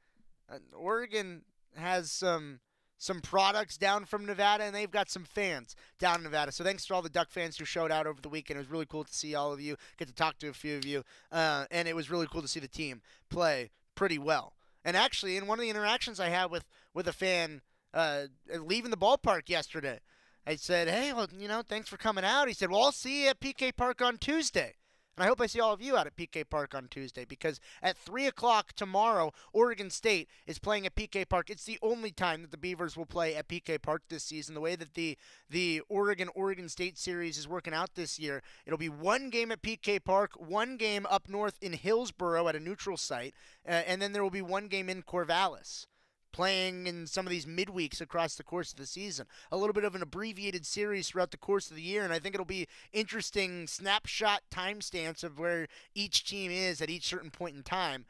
Oregon has some products down from Nevada, and they've got some fans down in Nevada. So thanks to all the Duck fans who showed out over the weekend. It was really cool to see all of you, get to talk to a few of you, and it was really cool to see the team play pretty well. And actually, in one of the interactions I had with a fan leaving the ballpark yesterday, I said, hey, well, you know, thanks for coming out. He said, well, I'll see you at PK Park on Tuesday. And I hope I see all of you out at PK Park on Tuesday because at 3 o'clock tomorrow, Oregon State is playing at PK Park. It's the only time that the Beavers will play at PK Park this season. The way that the Oregon State series is working out this year, it'll be 1 game at PK Park, 1 game up north in Hillsboro at a neutral site, and then there will be 1 game in Corvallis, playing in some of these midweeks across the course of the season. A little bit of an abbreviated series throughout the course of the year, and I think it'll be interesting snapshot timestamps of where each team is at each certain point in time.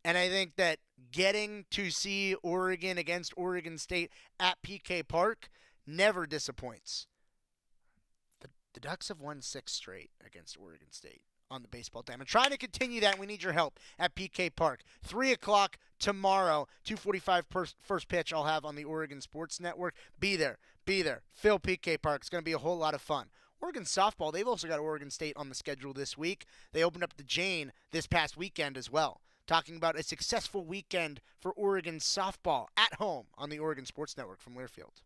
And I think that getting to see Oregon against Oregon State at PK Park never disappoints. The Ducks have won 6 straight against Oregon State on the baseball diamond. And trying to continue that, we need your help at PK Park. 3 o'clock tomorrow, 2:45 first pitch I'll have on the Oregon Sports Network. Be there. Fill PK Park. It's going to be a whole lot of fun. Oregon softball, they've also got Oregon State on the schedule this week. They opened up the Jane this past weekend as well. Talking about a successful weekend for Oregon softball at home on the Oregon Sports Network from Learfield.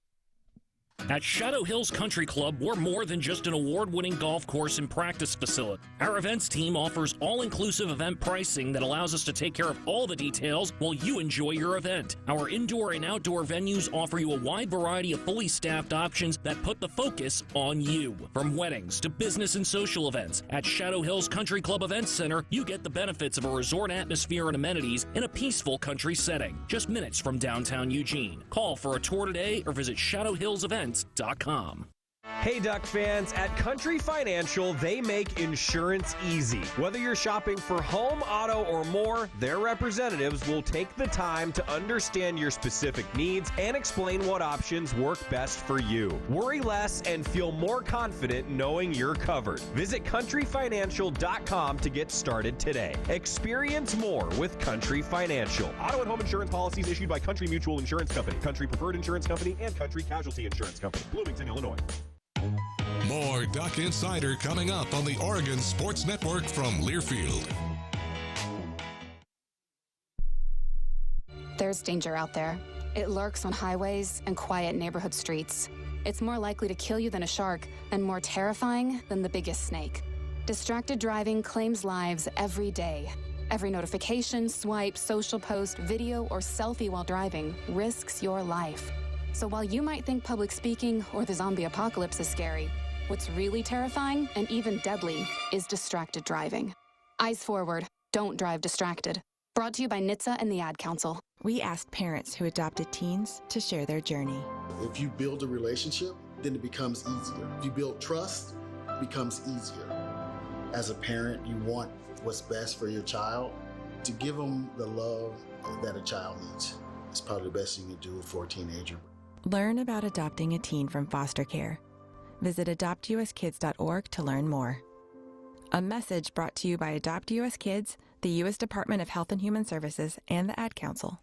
At Shadow Hills Country Club, we're more than just an award-winning golf course and practice facility. Our events team offers all-inclusive event pricing that allows us to take care of all the details while you enjoy your event. Our indoor and outdoor venues offer you a wide variety of fully staffed options that put the focus on you. From weddings to business and social events, at Shadow Hills Country Club Events Center, you get the benefits of a resort atmosphere and amenities in a peaceful country setting, just minutes from downtown Eugene. Call for a tour today or visit shadowhillsevents.com. Hey Duck fans, at Country Financial, they make insurance easy. Whether you're shopping for home, auto, or more, their representatives will take the time to understand your specific needs and explain what options work best for you. Worry less and feel more confident knowing you're covered. Visit countryfinancial.com to get started today. Experience more with Country Financial. Auto and home insurance policies issued by Country Mutual Insurance Company, Country Preferred Insurance Company, and Country Casualty Insurance Company, Bloomington, Illinois. More Duck Insider coming up on the Oregon Sports Network from Learfield. There's danger out there. It lurks on highways and quiet neighborhood streets. It's more likely to kill you than a shark and more terrifying than the biggest snake. Distracted driving claims lives every day. Every notification, swipe, social post, video, or selfie while driving risks your life. So while you might think public speaking or the zombie apocalypse is scary, what's really terrifying and even deadly is distracted driving. Eyes forward. Don't drive distracted. Brought to you by NHTSA and the Ad Council. We asked parents who adopted teens to share their journey. If you build a relationship, then it becomes easier. If you build trust, it becomes easier. As a parent, you want what's best for your child. To give them the love that a child needs is probably the best thing you can do for a teenager. Learn about adopting a teen from foster care. Visit adoptuskids.org to learn more. A message brought to you by Adopt US Kids, the U.S. Department of Health and Human Services, and the Ad Council.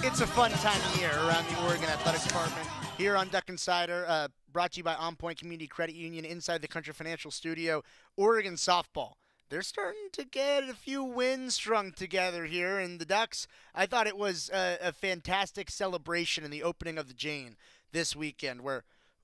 It's a fun time of year around the Oregon Athletic Department. Here on Duck Insider, brought to you by OnPoint Community Credit Union inside the Country Financial Studio. Oregon softball. They're starting to get a few wins strung together here. And the Ducks, I thought it was a fantastic celebration in the opening of the Jane this weekend where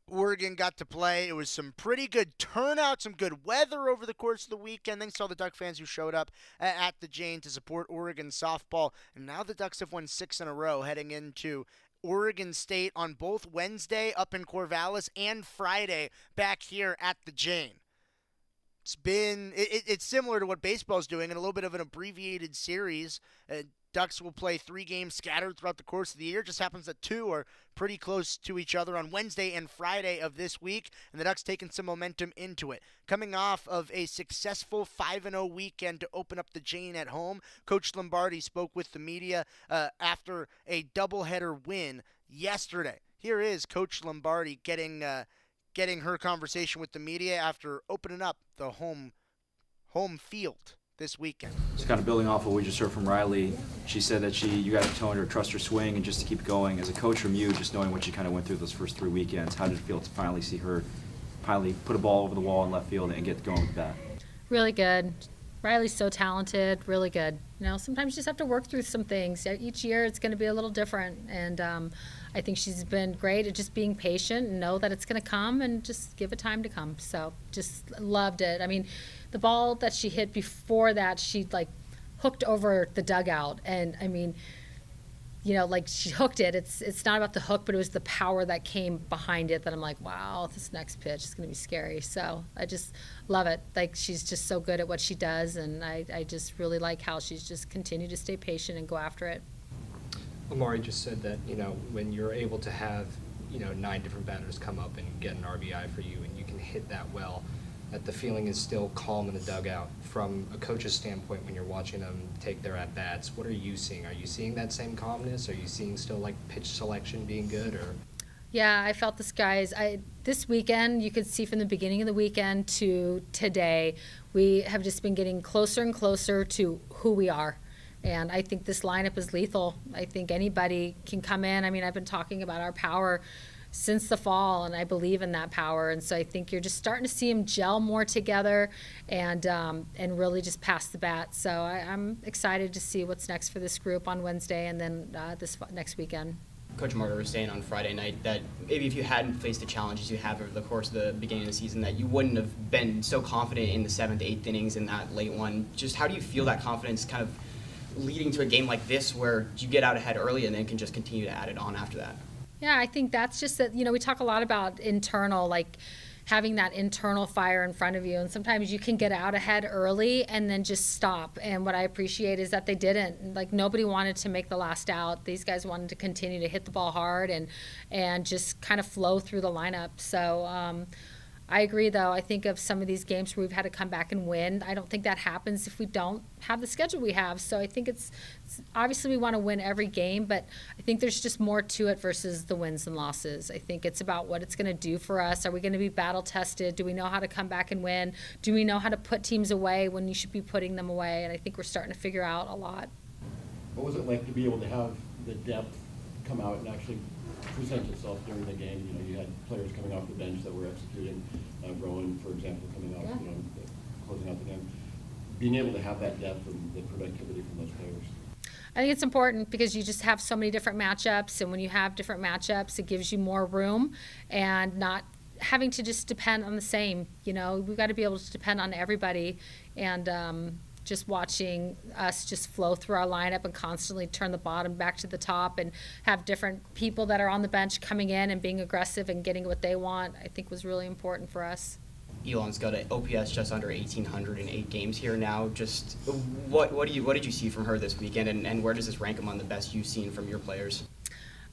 Oregon got to play. It was some pretty good turnout, some good weather over the course of the weekend. Thanks to all the Duck fans who showed up at the Jane to support Oregon softball. And now the Ducks have won 6 in a row heading into Oregon State on both Wednesday up in Corvallis and Friday back here at the Jane. It's similar to what baseball's doing in a little bit of an abbreviated series. Ducks will play 3 games scattered throughout the course of the year. It just happens that 2 are pretty close to each other on Wednesday and Friday of this week, and the Ducks taking some momentum into it. Coming off of a successful 5-0 weekend to open up the Jane at home, Coach Lombardi spoke with the media after a doubleheader win yesterday. Here is Coach Lombardi getting her conversation with the media after opening up the home field this weekend. Just kind of building off what we just heard from Riley, she said that you got to tell her to trust her swing and just to keep going. As a coach from you, just knowing what she kind of went through those first 3 weekends, how did it feel to finally see her put a ball over the wall in left field and get going with that? Really good. Riley's so talented, really good. Sometimes you just have to work through some things. Each year it's going to be a little different, and I think she's been great at just being patient and know that it's going to come and just give it time to come. So just loved it. I mean, the ball that she hit before that, she hooked over the dugout, and I mean, she hooked it. It's not about the hook, but it was the power that came behind it that I'm like, wow, this next pitch is going to be scary. So I just love it. She's just so good at what she does, and I just really like how she's just continued to stay patient and go after it. Amari just said that, when you're able to have, 9 different batters come up and get an RBI for you and you can hit that well, that the feeling is still calm in the dugout. From a coach's standpoint, when you're watching them take their at-bats, what are you seeing? Are you seeing that same calmness? Are you seeing still pitch selection being good? Or? Yeah, I felt this weekend, you could see from the beginning of the weekend to today, we have just been getting closer and closer to who we are. And I think this lineup is lethal. I think anybody can come in. I mean, I've been talking about our power since the fall, and I believe in that power. And so I think you're just starting to see them gel more together and really just pass the bat. So I'm excited to see what's next for this group on Wednesday and then this next weekend. Coach Martin was saying on Friday night that maybe if you hadn't faced the challenges you have over the course of the beginning of the season, that you wouldn't have been so confident in the 7th, 8th innings in that late one. Just how do you feel that confidence kind of leading to a game like this where you get out ahead early and then can just continue to add it on after that? Yeah, I think that's just that, we talk a lot about internal, having that internal fire in front of you. And sometimes you can get out ahead early and then just stop. And what I appreciate is that they didn't. Nobody wanted to make the last out. These guys wanted to continue to hit the ball hard and just kind of flow through the lineup. So I agree, though. I think of some of these games where we've had to come back and win. I don't think that happens if we don't have the schedule we have. So I think it's obviously we want to win every game, but I think there's just more to it versus the wins and losses. I think it's about what it's going to do for us. Are we going to be battle tested? Do we know how to come back and win? Do we know how to put teams away when you should be putting them away? And I think we're starting to figure out a lot. What was it like to be able to have the depth come out and actually present itself during the game? You had players coming off the bench that were executing. Rowan, for example, coming out, closing out the game. Being able to have that depth and the productivity from those players. I think it's important because you just have so many different matchups, and when you have different matchups, it gives you more room and not having to just depend on the same. We've got to be able to depend on everybody, and just watching us just flow through our lineup and constantly turn the bottom back to the top and have different people that are on the bench coming in and being aggressive and getting what they want, I think was really important for us. Elon's got an OPS just under 1,800 in 8 games here now. Just what did you see from her this weekend, and where does this rank among the best you've seen from your players?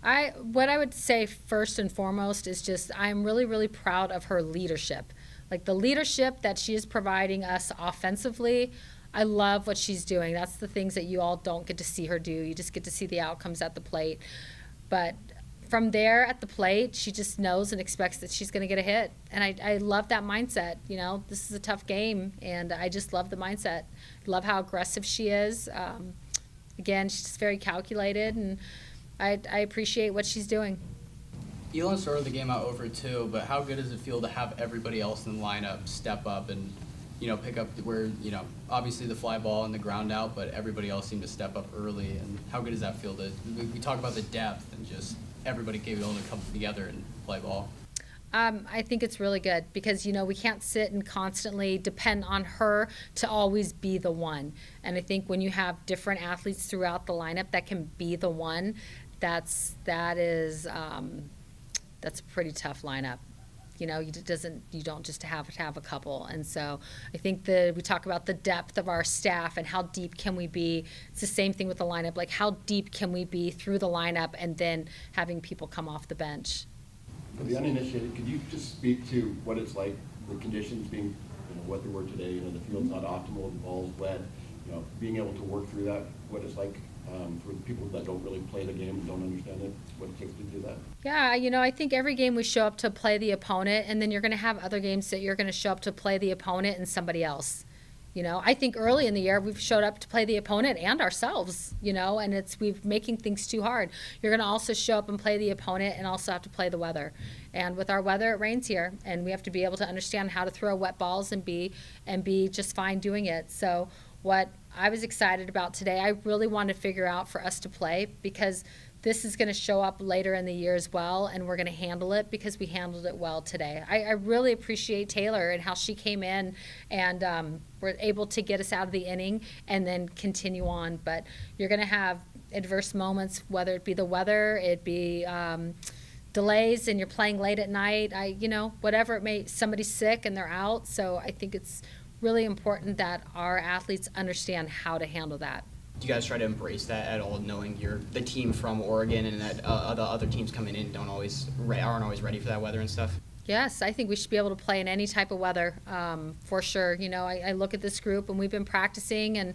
What I would say first and foremost is just I'm really, really proud of her leadership. Like the leadership that she is providing us offensively, I love what she's doing. That's the things that you all don't get to see her do. You just get to see the outcomes at the plate. But from there at the plate, she just knows and expects that she's going to get a hit. And I love that mindset. This is a tough game, and I just love the mindset. Love how aggressive she is. Again, she's just very calculated, and I appreciate what she's doing. Elon started the game out over 2, but how good does it feel to have everybody else in the lineup step up and pick up where, obviously the fly ball and the ground out, but everybody else seemed to step up early? And how good does that feel we talk about the depth and just everybody able to come together and play ball? I think it's really good because, we can't sit and constantly depend on her to always be the one. And I think when you have different athletes throughout the lineup that can be the one, that's a pretty tough lineup. You don't just have to have a couple. And so I think we talk about the depth of our staff and how deep can we be. It's the same thing with the lineup. Like how deep can we be through the lineup and then having people come off the bench. For the uninitiated, could you just speak to what it's like, the conditions being, what they were today, the field's not optimal, the ball's wet, being able to work through that, what it's like for the people that don't really play the game and don't understand it, what it takes to do that? Yeah, I think every game we show up to play the opponent, and then you're going to have other games that you're going to show up to play the opponent and somebody else. I think early in the year we've showed up to play the opponent and ourselves, and we're making things too hard. You're going to also show up and play the opponent and also have to play the weather. And with our weather, it rains here, and we have to be able to understand how to throw wet balls and be just fine doing it. So what I was excited about today, I really wanted to figure out for us to play because this is going to show up later in the year as well, and we're going to handle it because we handled it well today. I really appreciate Taylor and how she came in and were able to get us out of the inning and then continue on. But you're going to have adverse moments, whether it be the weather, it be delays, and you're playing late at night. Whatever it may, somebody's sick and they're out. So I think it's really important that our athletes understand how to handle that. Do you guys try to embrace that at all, knowing you're the team from Oregon and that the other teams coming in aren't always ready for that weather and stuff? Yes, I think we should be able to play in any type of weather, for sure. I look at this group, and we've been practicing, and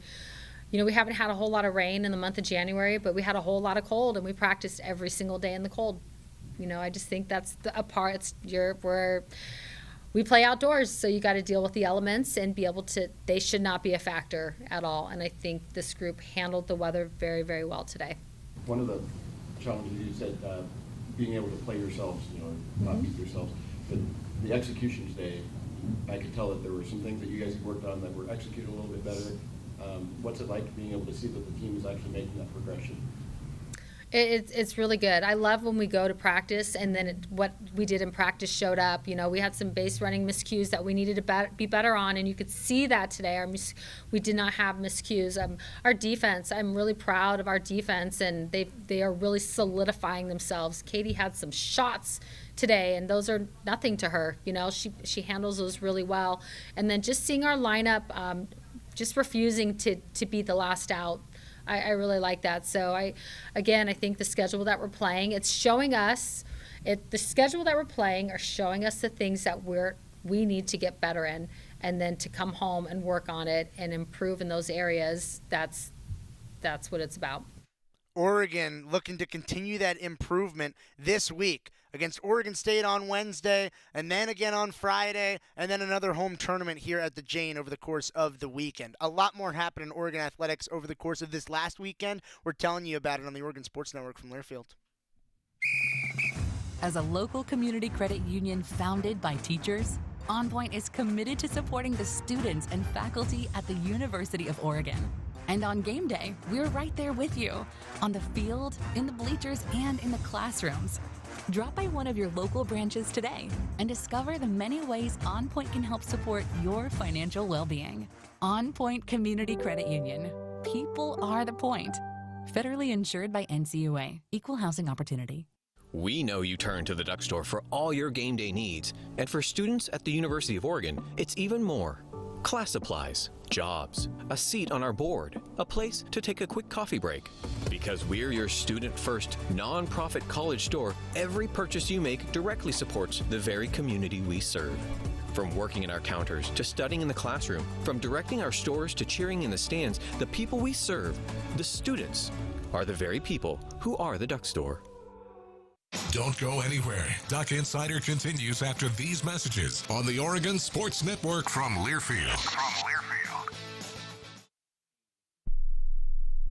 we haven't had a whole lot of rain in the month of January, but we had a whole lot of cold, and we practiced every single day in the cold. I just think that's a part. We play outdoors, so you got to deal with the elements and be able to. They should not be a factor at all. And I think this group handled the weather very, very well today. One of the challenges you said, being able to play yourselves, not beat yourselves, but the execution today, I could tell that there were some things that you guys had worked on that were executed a little bit better. What's it like being able to see that the team is actually making that progression? It's really good. I love when we go to practice and then what we did in practice showed up. We had some base running miscues that we needed to be better on, and you could see that today. We did not have miscues. Our defense, I'm really proud of our defense, and they are really solidifying themselves. Katie had some shots today, and those are nothing to her. She handles those really well. And then just seeing our lineup, just refusing to be the last out. I really like that. So I think the schedule that we're playing, it's showing us, the schedule that we're playing are showing us the things that we need to get better in, and then to come home and work on it and improve in those areas. That's what it's about. Oregon looking to continue that improvement this week against Oregon State on Wednesday, and then again on Friday, and then another home tournament here at the Jane over the course of the weekend. A lot more happened in Oregon athletics over the course of this last weekend. We're telling you about it on the Oregon Sports Network from Learfield. As a local community credit union founded by teachers, OnPoint is committed to supporting the students and faculty at the University of Oregon. And on game day, we're right there with you, on the field, in the bleachers, and in the classrooms. Drop by one of your local branches today and discover the many ways OnPoint can help support your financial well-being. OnPoint Community Credit Union. People are the point. Federally insured by NCUA. Equal housing opportunity. We know you turn to the Duck Store for all your game day needs. And for students at the University of Oregon, it's even more. Class supplies, jobs, a seat on our board, a place to take a quick coffee break. Because we're your student-first, non-profit college store, every purchase you make directly supports the very community we serve. From working at our counters to studying in the classroom, from directing our stores to cheering in the stands, the people we serve, the students, are the very people who are the Duck Store. Don't go anywhere. Duck Insider continues after these messages on the Oregon Sports Network from Learfield.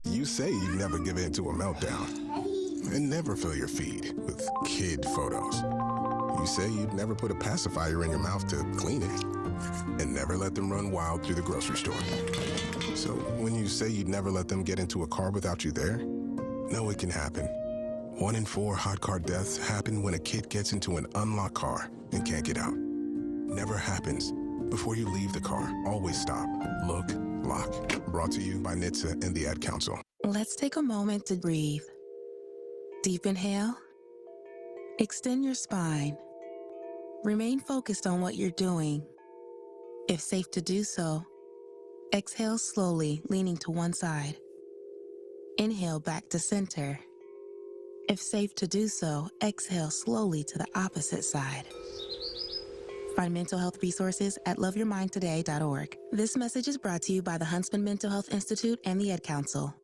You say you never give in to a meltdown and never fill your feed with kid photos. You say you'd never put a pacifier in your mouth to clean it and never let them run wild through the grocery store. So when you say you'd never let them get into a car without you there, no, it can happen. 1 in 4 hot car deaths happen when a kid gets into an unlocked car and can't get out. Never happens. Before you leave the car, always stop, look, lock. Brought to you by NHTSA and the Ad Council. Let's take a moment to breathe. Deep inhale. Extend your spine. Remain focused on what you're doing. If safe to do so, exhale slowly, leaning to one side. Inhale back to center. If safe to do so, exhale slowly to the opposite side. Find mental health resources at loveyourmindtoday.org. This message is brought to you by the Huntsman Mental Health Institute and the Ad Council.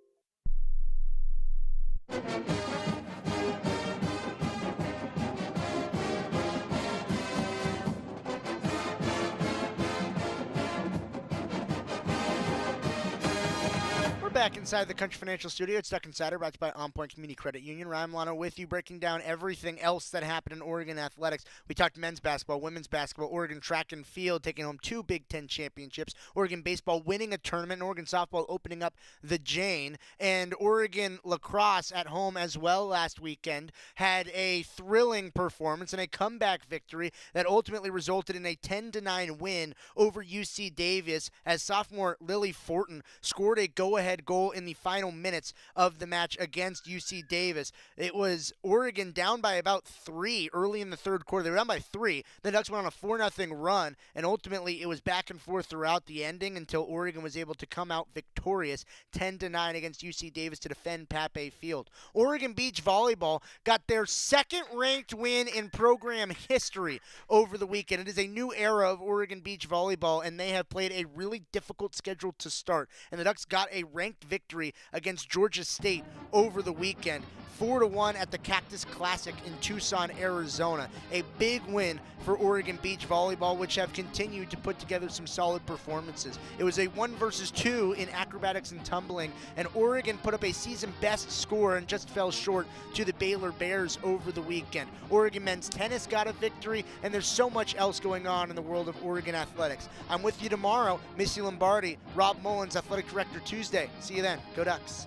Back inside the Country Financial Studio, it's Duck Insider, brought to you by OnPoint Community Credit Union. Ryan Milano with you, breaking down everything else that happened in Oregon athletics. We talked men's basketball, women's basketball, Oregon track and field taking home 2 Big Ten championships, Oregon baseball winning a tournament, and Oregon softball opening up the Jane, and Oregon lacrosse at home as well last weekend had a thrilling performance and a comeback victory that ultimately resulted in a 10-9 win over UC Davis as sophomore Lily Fortin scored a go-ahead goal in the final minutes of the match against UC Davis. It was Oregon down by about 3 early in the third quarter. They were down by 3. The Ducks went on a 4-0 run, and ultimately it was back and forth throughout the ending until Oregon was able to come out victorious 10-9 against UC Davis to defend Pape Field. Oregon Beach Volleyball got their second-ranked win in program history over the weekend. It is a new era of Oregon Beach Volleyball, and they have played a really difficult schedule to start. And the Ducks got a ranked victory against Georgia State over the weekend, 4-1 at the Cactus Classic in Tucson, Arizona. A big win for Oregon Beach Volleyball, which have continued to put together some solid performances. It was a 1 versus 2 in acrobatics and tumbling, and Oregon put up a season best score and just fell short to the Baylor Bears over the weekend. Oregon men's tennis got a victory, and there's so much else going on in the world of Oregon athletics. I'm with you tomorrow. Missy Lombardi, Rob Mullins, Athletic Director Tuesday. See you then. Go Ducks.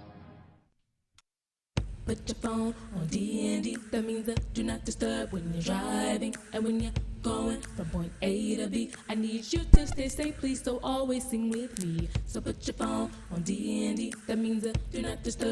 Put your phone on D&D, that means that do not disturb when you're driving. And when you're going from point A to B, I need you to stay safe, please, so always sing with me. So put your phone on D&D, that means that do not disturb.